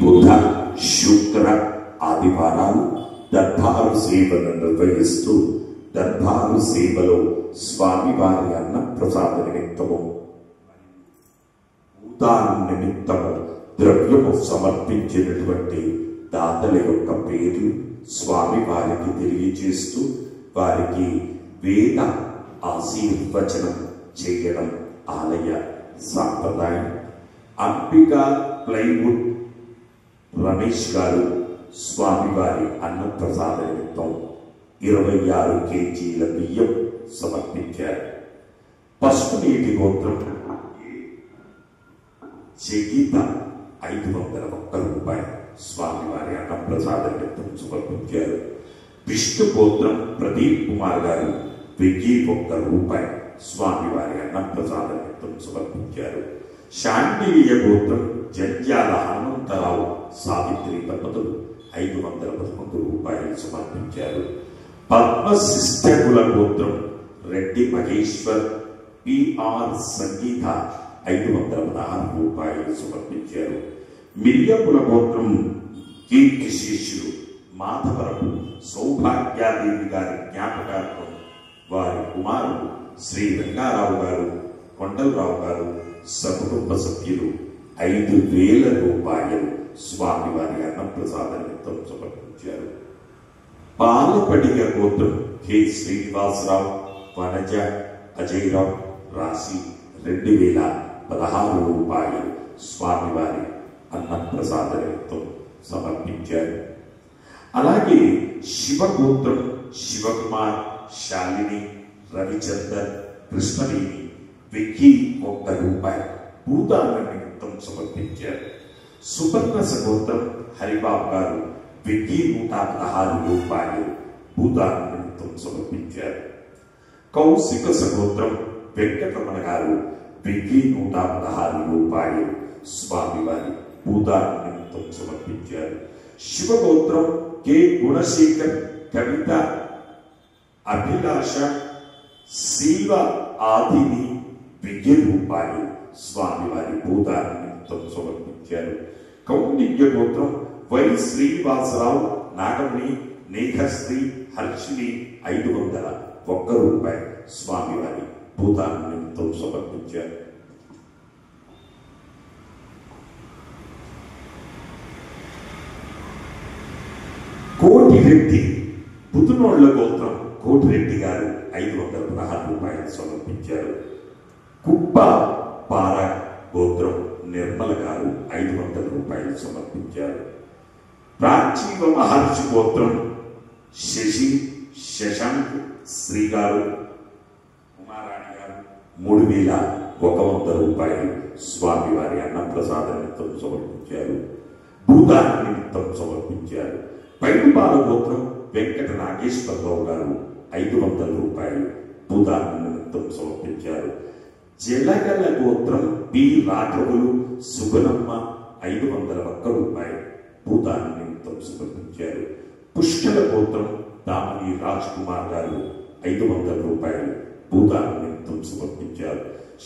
బుధ శుక్ర ఆదివారాలు దర్బారు సేవను నిర్వహిస్తూ దర్బారు సేవలో స్వామివారి అన్న ప్రసాద నిమిత్తము భూతాన్ నిమిత్తము ద్రవ్యము సమర్పించినటువంటి దాతల యొక్క పేర్లు స్వామివారికి తెలియజేస్తూ వారికి వేద ఆశీర్వచనం చేయడం ఆలయ సాంప్రదాయం. అంబికా ప్లైవుడ్ రమేష్ గారు స్వామివారి అన్నప్రసాద నిమిత్తం 26 కేజీల బియ్యం సమర్పించారు. పసుపు నీటి గోత్రం జగీత 501 రూపాయలు స్వామివారి అన్నప్రసాద నిమిత్తం సమర్పించారు. విష్ణు గోత్రం ప్రదీప్ కుమార్ గారు 1001 రూపాయలు స్వామివారి అన్నప్రసాద నిమిత్తం సమర్పించారు. శాండిలీయ గోత్రం జంధ్యాల హనుమంతరావు సావిత్రి దంపతులు 511 రూపాయలు సమర్పించారు. పద్మశిష్టకుల గోత్రం రెడ్డి మహేశ్వర్ పిఆర్ సంగీత 516 రూపాయలు సమర్పించారు. మిర్యాపుల గోత్రం కీర్తి శిష్యులు మాధవరపు సౌభాగ్యాదేవి గారి జ్ఞాపకార్థం వారి కుమారుడు శ్రీ రంగారావు గారు కొండలరావు గారు సకుటుంబ సభ్యులు 5,000 రూపాయలు స్వామివారి అన్నప్రసాద నిమిత్తం సమర్పించారు. పాలపడిగ గోత్రం కె శ్రీనివాసరావు వనజ అజయరావు రాశి 2,016 రూపాయలు స్వామివారి అన్నప్రసాద నిమిత్తం సమర్పించారు. అలాగే శివగోత్రం శివకుమార్ శాలిని రవిచందర్ కృష్ణవేణి 1,001 రూపాయలు భూదాన నిమిత్తం సమర్పించారు. సుపర్ణ సగోత్రం హరిబాబు గారు 1,116 రూపాయలు భూదాన నిమిత్తం సమర్పించారు. కౌశిక సగోత్రం వెంకటరమణ గారు 1,116 రూపాయలు స్వామివారి భూదాన నిమిత్తం సమర్పించారు. శివగోత్రం కె గుణశేఖర్ కవిత అభిలాష శివ ఆదిని 1,000 రూపాయలు స్వామివారి భూదాన నిమిత్తం సమర్పించారు. కౌండిన్య గోత్రం వై శ్రీనివాసరావు నాగమణి నేఘశ్రీ హర్షిని 501 రూపాయలు స్వామివారి భూదాన నిమిత్తం సమర్పించారు. కోటిరెడ్డి పుతునోళ్ల గోత్రం కోటిరెడ్డి గారు 516 రూపాయలు సమర్పించారు. కుప్ప పార గోత్రం నిర్మల గారు 500 రూపాయలు సమర్పించారు. ప్రాచీవ మహర్షి గోత్రం శశి శశాంక్ శ్రీ గారు కుమారాణి గారు 3,100 రూపాయలు స్వామివారి అన్నప్రసాద నిమిత్తం సమర్పించారు. భూదాన నిమిత్తం సమర్పించారు. పైడిపాల గోత్రం వెంకట నాగేశ్వరరావు గారు 500 రూపాయలు భూదాన నిమిత్తం సమర్పించారు. జలగల గోత్రం పి రాఘవులు సుగుణమ్మ 501 రూపాయలు భూదాన నిమిత్తం సమర్పించారు. పుష్కల గోత్రం దామని రాజ్ కుమార్ గారు 500 రూపాయలు భూదాన నిమిత్తం సమర్పించారు.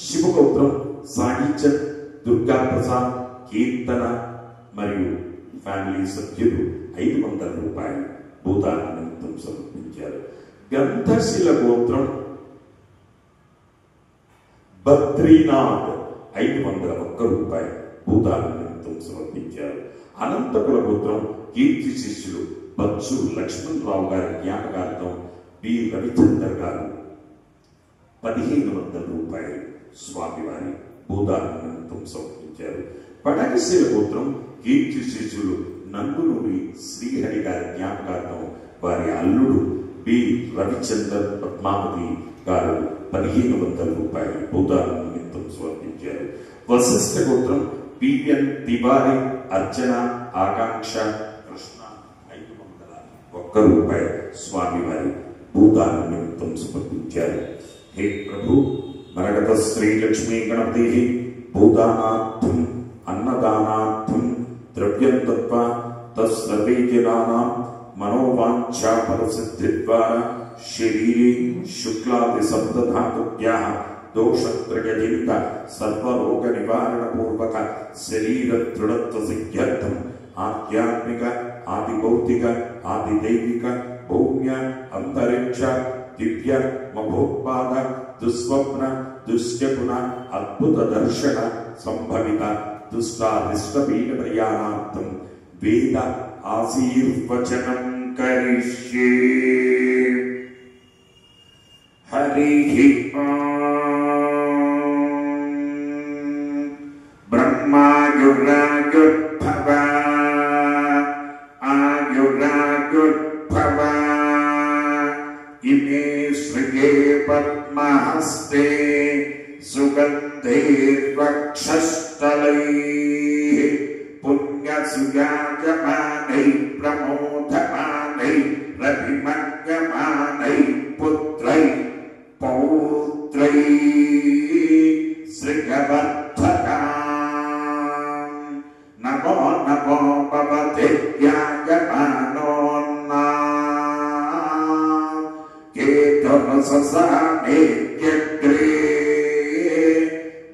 శివగోత్రం సాహిత్య దుర్గా ప్రసాద్ కీర్తన మరియు ఫ్యామిలీ సభ్యులు 500 రూపాయలు భూదాన నిమిత్తం సమర్పించారు. గంధశిల గోత్రం బద్రీనాథ్ 501 రూపాయలు భూదాన నిమిత్తం సమర్పించారు. అనంతపుర గోత్రం కీర్తి శిష్యులు బచ్చు లక్ష్మణరావు గారి జ్ఞాపకార్థం బి రవిచందర్ గారు 1,500 రూపాయలు స్వామివారి భూదాన నిమిత్తం సమర్పించారు. పడకశీల గోత్రం కీర్తి శిష్యులు నందునూరి శ్రీహరి గారి జ్ఞాపకార్థం వారి అల్లుడు బి రవిచందర్ పద్మావతి గారు 1,500 రూపాయలు భూదాన నిమిత్తం సమర్పించారు. వశిష్ఠ గోత్రం పిఎన్ తివారి అర్చన ఆకాంక్ష కృష్ణ 501 రూపాయలు స్వామివారి భూదాన నిమిత్తం సమర్పించారు. హే ప్రభు మరగత శ్రీ లక్ష్మీ గణపతి భూదానార్థం అన్నదానార్థం ద్రవ్యం దత్వా తస్సర్వే జనానాం మనోవాంఛా ఫలసిద్ధిద్వారా శరీరే శుక్లాది సప్తధాతుభ్యాః दोषत्रयजनित सर्वरोग निवारण पूर्वक शरीर दृढ़त्व सिद्ध्यर्थम आध्यात्मिक आदिभौतिक आदिदैविक भौम्य अंतरिक्ष दिव्य मभोत्पाद दुस्वप्न दुष्यगुण अद्भुत दर्शन संभवित दुष्टादिष्टपीड प्रयाणार्थम वेद आशीर्वचनं करिष्ये। हरिः ब्रह्मायुरायुर्भव आयुरायुर्भव इमे श्रिये पद्महस्ते सुगन्धैर्वक्षस्थलैः पुण्यसुयागमानैः प्रमोदमानैः रविमन्यमानैः पुत्रैः पौत्रैः श्रियवर्धकान् नमो नमो भवते यागमानोऽन्नात् केतुर्ससाने यज्ञे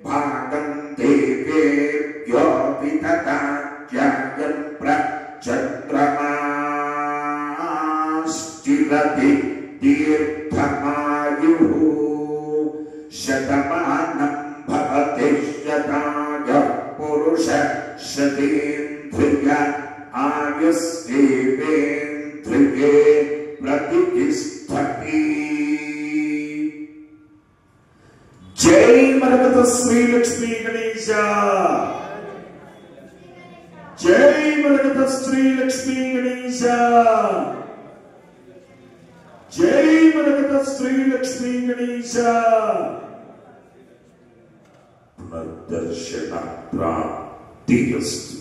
भागं देवेभ्यो विददात्यायन् प्रचन्द्रमाश्चिरति दीर्घमायुः शतमानं भवति शताय पुरुष शतेन्द्रिय आयुस्तेवेन्द्रिये प्रतिष्ठति। जय मरकत श्री लक्ष्मी गणेश, जय मरकत श्री लक्ष्मी गणेश, जय मरकत श्री लक्ष्मी गणेश। पुनर्दर्शन प्राप्तिरस्तु।